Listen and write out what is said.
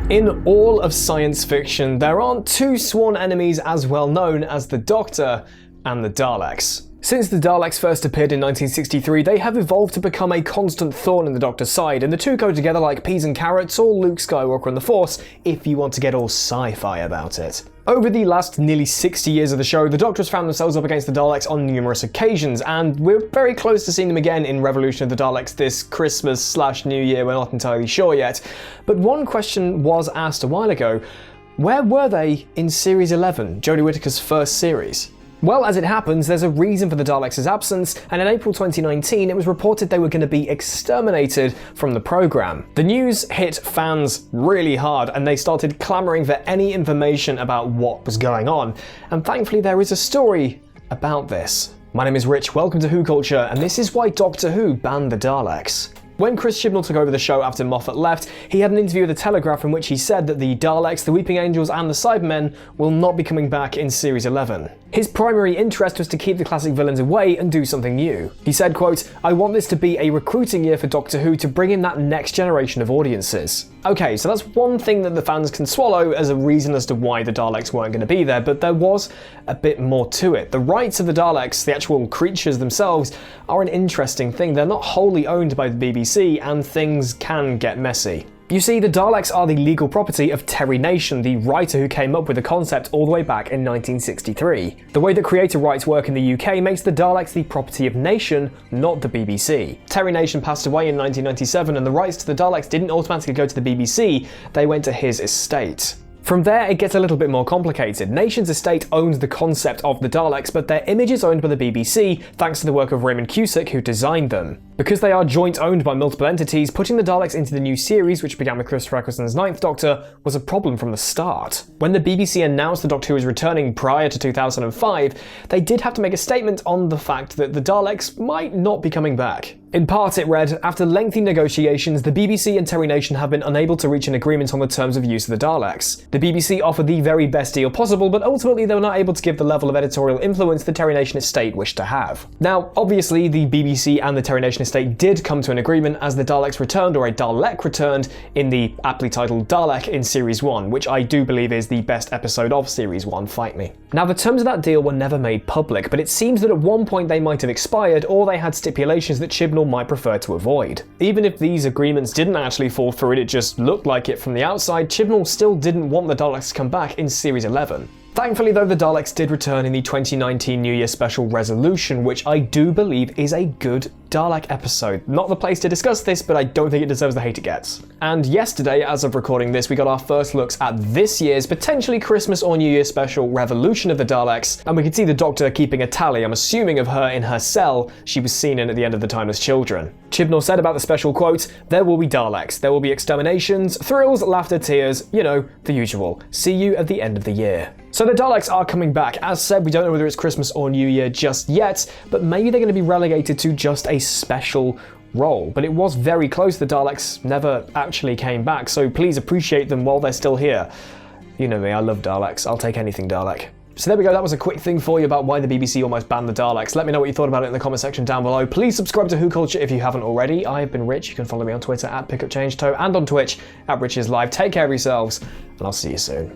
In all of science fiction, there aren't two sworn enemies as well known as the Doctor and the Daleks. Since the Daleks first appeared in 1963, they have evolved to become a constant thorn in the Doctor's side, and the two go together like peas and carrots or Luke Skywalker and the Force, if you want to get all sci-fi about it. Over the last nearly 60 years of the show, the Doctors found themselves up against the Daleks on numerous occasions, and we're very close to seeing them again in Revolution of the Daleks this Christmas/New Year, we're not entirely sure yet. But one question was asked a while ago: where were they in Series 11, Jodie Whittaker's first series? Well, as it happens, there's a reason for the Daleks' absence, and in April 2019 it was reported they were going to be exterminated from the programme. The news hit fans really hard, and they started clamouring for any information about what was going on, and thankfully there is a story about this. My name is Rich, welcome to WhoCulture, and this is why Doctor Who banned the Daleks. When Chris Chibnall took over the show after Moffat left, he had an interview with The Telegraph in which he said that the Daleks, the Weeping Angels and the Cybermen will not be coming back in Series 11. His primary interest was to keep the classic villains away and do something new. He said, quote, "I want this to be a recruiting year for Doctor Who to bring in that next generation of audiences." Okay, so that's one thing that the fans can swallow as a reason as to why the Daleks weren't going to be there, but there was a bit more to it. The rights of the Daleks, the actual creatures themselves, are an interesting thing. They're not wholly owned by the BBC, and things can get messy. You see, the Daleks are the legal property of Terry Nation, the writer who came up with the concept all the way back in 1963. The way that creator rights work in the UK makes the Daleks the property of Nation, not the BBC. Terry Nation passed away in 1997, and the rights to the Daleks didn't automatically go to the BBC, they went to his estate. From there, it gets a little bit more complicated. Nation's estate owns the concept of the Daleks, but their image is owned by the BBC, thanks to the work of Raymond Cusick, who designed them. Because they are joint owned by multiple entities, putting the Daleks into the new series, which began with Christopher Eccleston's Ninth Doctor, was a problem from the start. When the BBC announced the Doctor Who was returning prior to 2005, they did have to make a statement on the fact that the Daleks might not be coming back. In part, it read, "After lengthy negotiations, the BBC and Terry Nation have been unable to reach an agreement on the terms of use of the Daleks. The BBC offered the very best deal possible, but ultimately they were not able to give the level of editorial influence the Terry Nation estate wished to have." Now, obviously, the BBC and the Terry Nation estate did come to an agreement as the Daleks returned, or a Dalek returned, in the aptly titled Dalek in Series 1, which I do believe is the best episode of Series 1, Fight Me. Now, the terms of that deal were never made public, but it seems that at one point they might have expired, or they had stipulations that Chibnall might prefer to avoid. Even if these agreements didn't actually fall through and it just looked like it from the outside, Chibnall still didn't want the Daleks to come back in Series 11. Thankfully though, the Daleks did return in the 2019 New Year special Resolution, which I do believe is a good Dalek episode. Not the place to discuss this, but I don't think it deserves the hate it gets. And yesterday, as of recording this, we got our first looks at this year's potentially Christmas or New Year special Revolution of the Daleks, and we can see the Doctor keeping a tally, I'm assuming of her in her cell she was seen in at the end of The Timeless Children. Chibnall said about the special, quote, "There will be Daleks, there will be exterminations, thrills, laughter, tears, you know, the usual. See you at the end of the year." So the Daleks are coming back. As said, we don't know whether it's Christmas or New Year just yet, but maybe they're going to be relegated to just a special role. But it was very close, the Daleks never actually came back, so please appreciate them while they're still here. You know me, I love Daleks, I'll take anything Dalek. So there we go, that was a quick thing for you about why the BBC almost banned the Daleks. Let me know what you thought about it in the comment section down below. Please subscribe to WhoCulture if you haven't already. I have been Rich, you can follow me on Twitter at PickupChangeToe and on Twitch at RichIsLive. Take care of yourselves, and I'll see you soon.